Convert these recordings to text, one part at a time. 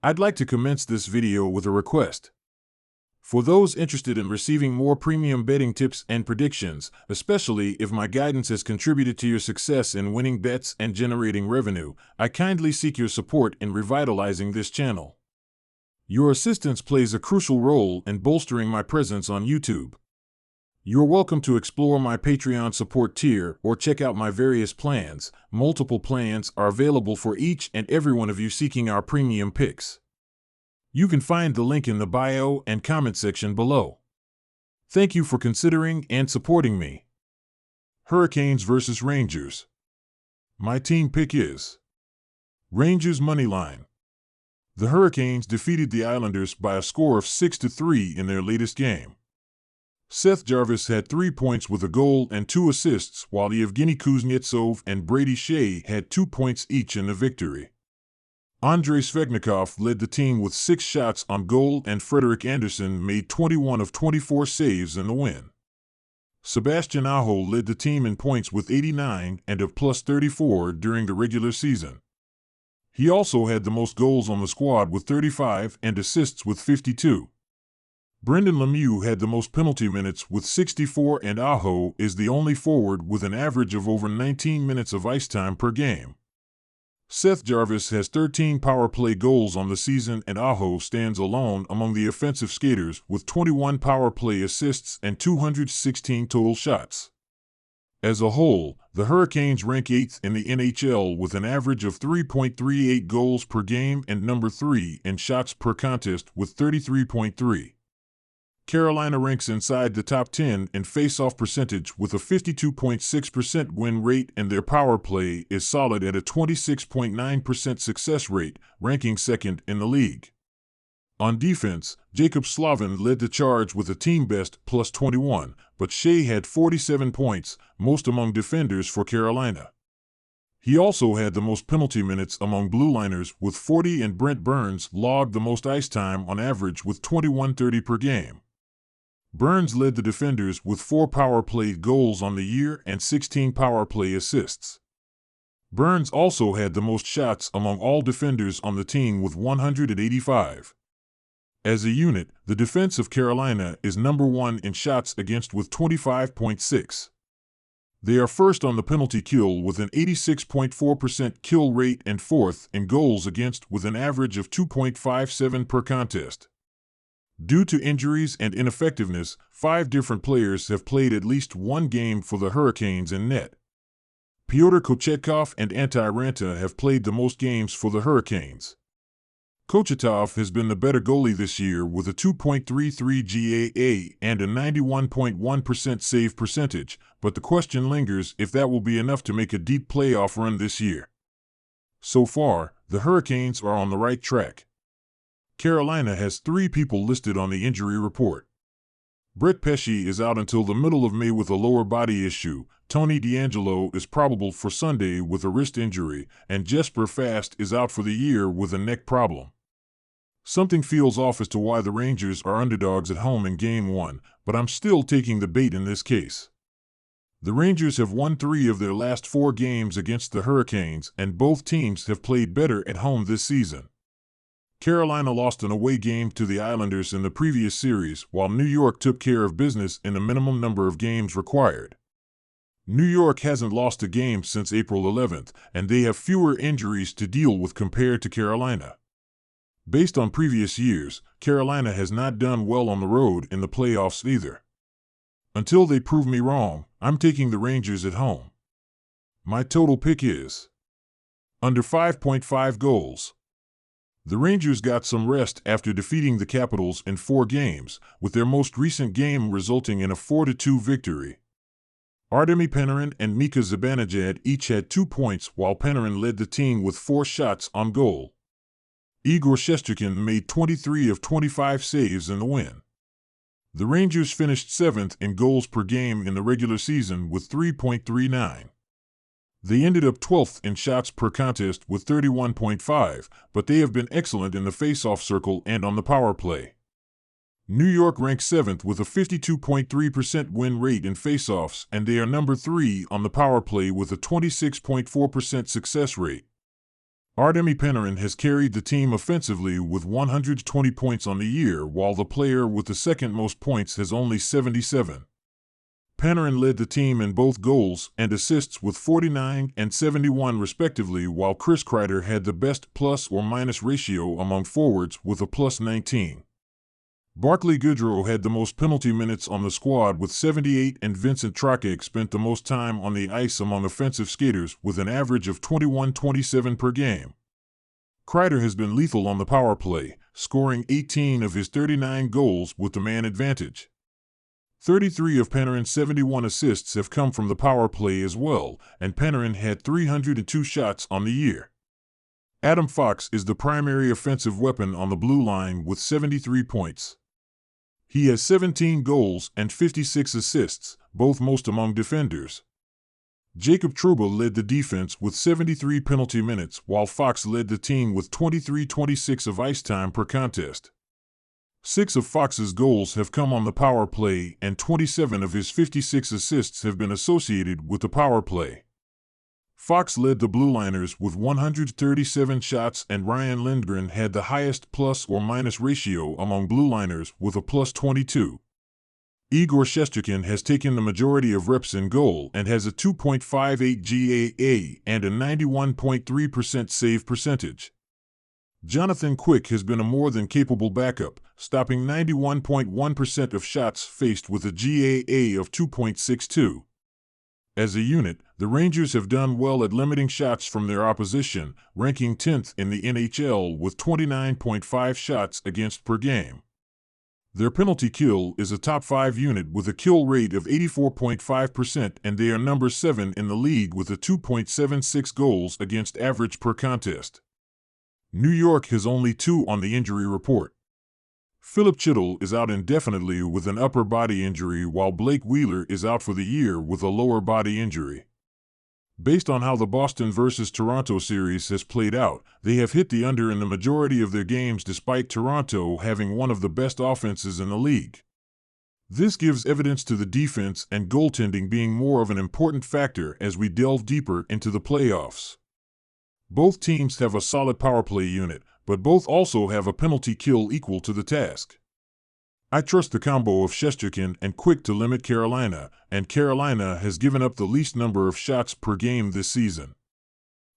I'd like to commence this video with a request. For those interested in receiving more premium betting tips and predictions, especially if my guidance has contributed to your success in winning bets and generating revenue, I kindly seek your support in revitalizing this channel. Your assistance plays a crucial role in bolstering my presence on YouTube. You're welcome to explore my Patreon support tier or check out my various plans. Multiple plans are available for each and every one of you seeking our premium picks. You can find the link in the bio and comment section below. Thank you for considering and supporting me. Hurricanes vs. Rangers. My team pick is Rangers moneyline. The Hurricanes defeated the Islanders by a score of 6-3 in their latest game. Seth Jarvis had 3 points with a goal and 2 assists, while Yevgeny Kuznetsov and Brady Shea had 2 points each in the victory. Andrei Svechnikov led the team with 6 shots on goal, and Frederik Andersen made 21 of 24 saves in the win. Sebastian Aho led the team in points with 89 and of plus 34 during the regular season. He also had the most goals on the squad with 35 and assists with 52. Brendan Lemieux had the most penalty minutes with 64, and Aho is the only forward with an average of over 19 minutes of ice time per game. Seth Jarvis has 13 power play goals on the season, and Aho stands alone among the offensive skaters with 21 power play assists and 216 total shots. As a whole, the Hurricanes rank 8th in the NHL with an average of 3.38 goals per game and number 3 in shots per contest with 33.3. Carolina ranks inside the top 10 in face-off percentage with a 52.6% win rate, and their power play is solid at a 26.9% success rate, ranking 2nd in the league. On defense, Jacob Slavin led the charge with a team-best plus 21, but Shea had 47 points, most among defenders for Carolina. He also had the most penalty minutes among blue liners with 40, and Brent Burns logged the most ice time on average with 21:30 per game. Burns led the defenders with 4 power play goals on the year and 16 power play assists. Burns also had the most shots among all defenders on the team with 185. As a unit, the defense of Carolina is number 1 in shots against with 25.6. They are first on the penalty kill with an 86.4% kill rate and 4th in goals against with an average of 2.57 per contest. Due to injuries and ineffectiveness, 5 different players have played at least 1 game for the Hurricanes in net. Pyotr Kochetkov and Antti Ranta have played the most games for the Hurricanes. Kochetkov has been the better goalie this year with a 2.33 GAA and a 91.1% save percentage, but the question lingers if that will be enough to make a deep playoff run this year. So far, the Hurricanes are on the right track. Carolina has 3 people listed on the injury report. Brett Pesce is out until the middle of May with a lower body issue, Tony DeAngelo is probable for Sunday with a wrist injury, and Jesper Fast is out for the year with a neck problem. Something feels off as to why the Rangers are underdogs at home in Game 1, but I'm still taking the bait in this case. The Rangers have won 3 of their last 4 games against the Hurricanes, and both teams have played better at home this season. Carolina lost an away game to the Islanders in the previous series, while New York took care of business in the minimum number of games required. New York hasn't lost a game since April 11th, and they have fewer injuries to deal with compared to Carolina. Based on previous years, Carolina has not done well on the road in the playoffs either. Until they prove me wrong, I'm taking the Rangers at home. My total pick is under 5.5 goals. The Rangers got some rest after defeating the Capitals in 4 games, with their most recent game resulting in a 4-2 victory. Artemi Panarin and Mika Zibanejad each had 2 points, while Panarin led the team with 4 shots on goal. Igor Shesterkin made 23 of 25 saves in the win. The Rangers finished 7th in goals per game in the regular season with 3.39. They ended up 12th in shots per contest with 31.5, but they have been excellent in the face-off circle and on the power play. New York ranks 7th with a 52.3% win rate in face-offs, and they are number 3 on the power play with a 26.4% success rate. Artemi Panarin has carried the team offensively with 120 points on the year, while the player with the second most points has only 77. Panarin led the team in both goals and assists with 49 and 71 respectively, while Chris Kreider had the best plus or minus ratio among forwards with a plus 19. Barclay Goodrow had the most penalty minutes on the squad with 78, and Vincent Trocheck spent the most time on the ice among offensive skaters with an average of 21-27 per game. Kreider has been lethal on the power play, scoring 18 of his 39 goals with the man advantage. 33 of Panarin's 71 assists have come from the power play as well, and Panarin had 302 shots on the year. Adam Fox is the primary offensive weapon on the blue line with 73 points. He has 17 goals and 56 assists, both most among defenders. Jacob Trouba led the defense with 73 penalty minutes, while Fox led the team with 23-26 of ice time per contest. 6 of Fox's goals have come on the power play, and 27 of his 56 assists have been associated with the power play. Fox led the Blue Liners with 137 shots, and Ryan Lindgren had the highest plus or minus ratio among Blue Liners with a plus 22. Igor Shesterkin has taken the majority of reps in goal and has a 2.58 GAA and a 91.3% save percentage. Jonathan Quick has been a more than capable backup, stopping 91.1% of shots faced with a GAA of 2.62. As a unit, the Rangers have done well at limiting shots from their opposition, ranking 10th in the NHL with 29.5 shots against per game. Their penalty kill is a top 5 unit with a kill rate of 84.5%, and they are number 7 in the league with a 2.76 goals against average per contest. New York has only 2 on the injury report. Philip Chytil is out indefinitely with an upper body injury, while Blake Wheeler is out for the year with a lower body injury. Based on how the Boston vs. Toronto series has played out, they have hit the under in the majority of their games despite Toronto having one of the best offenses in the league. This gives evidence to the defense and goaltending being more of an important factor as we delve deeper into the playoffs. Both teams have a solid power play unit, but both also have a penalty kill equal to the task. I trust the combo of Shesterkin and Quick to limit Carolina, and Carolina has given up the least number of shots per game this season.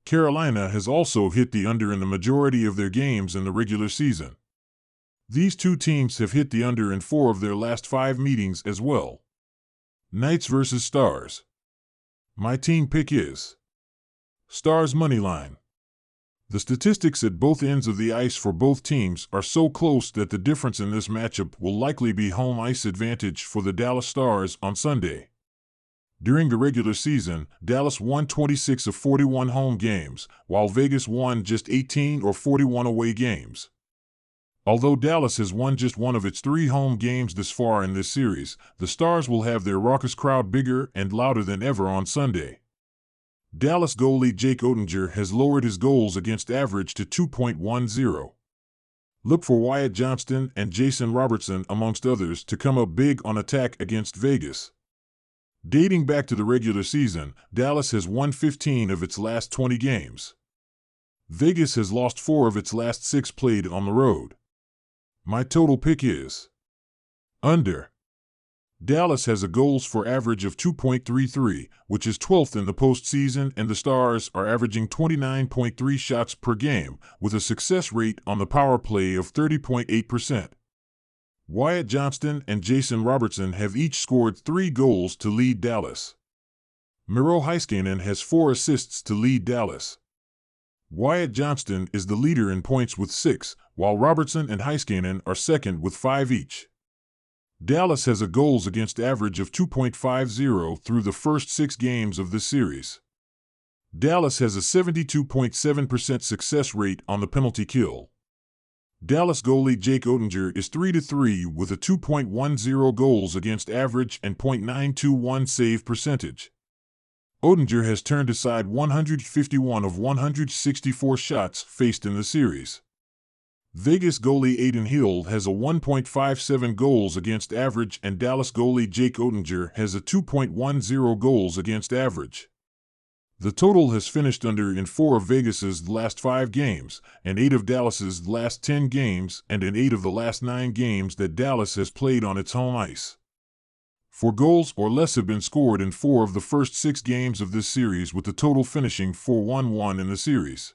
Carolina has also hit the under in the majority of their games in the regular season. These two teams have hit the under in 4 of their last 5 meetings as well. Knights vs. Stars. My team pick is Stars Moneyline. The statistics at both ends of the ice for both teams are so close that the difference in this matchup will likely be home ice advantage for the Dallas Stars on Sunday. During the regular season, Dallas won 26 of 41 home games, while Vegas won just 18 or 41 away games. Although Dallas has won just 1 of its 3 home games this far in this series, the Stars will have their raucous crowd bigger and louder than ever on Sunday. Dallas goalie Jake Oettinger has lowered his goals against average to 2.10. Look for Wyatt Johnston and Jason Robertson, amongst others, to come up big on attack against Vegas. Dating back to the regular season, Dallas has won 15 of its last 20 games. Vegas has lost 4 of its last 6 played on the road. My total pick is under. Dallas has a goals for average of 2.33, which is 12th in the postseason, and the Stars are averaging 29.3 shots per game, with a success rate on the power play of 30.8%. Wyatt Johnston and Jason Robertson have each scored 3 goals to lead Dallas. Miro Heiskanen has 4 assists to lead Dallas. Wyatt Johnston is the leader in points with 6, while Robertson and Heiskanen are second with 5 each. Dallas has a goals against average of 2.50 through the first 6 games of this series. Dallas has a 72.7% success rate on the penalty kill. Dallas goalie Jake Oettinger is 3-3 with a 2.10 goals against average and .921 save percentage. Oettinger has turned aside 151 of 164 shots faced in the series. Vegas goalie Adin Hill has a 1.57 goals against average, and Dallas goalie Jake Oettinger has a 2.10 goals against average. The total has finished under in 4 of Vegas's last 5 games, and 8 of Dallas's last 10 games, and in 8 of the last 9 games that Dallas has played on its home ice. 4 goals or less have been scored in 4 of the first 6 games of this series, with the total finishing 4-1-1 in the series.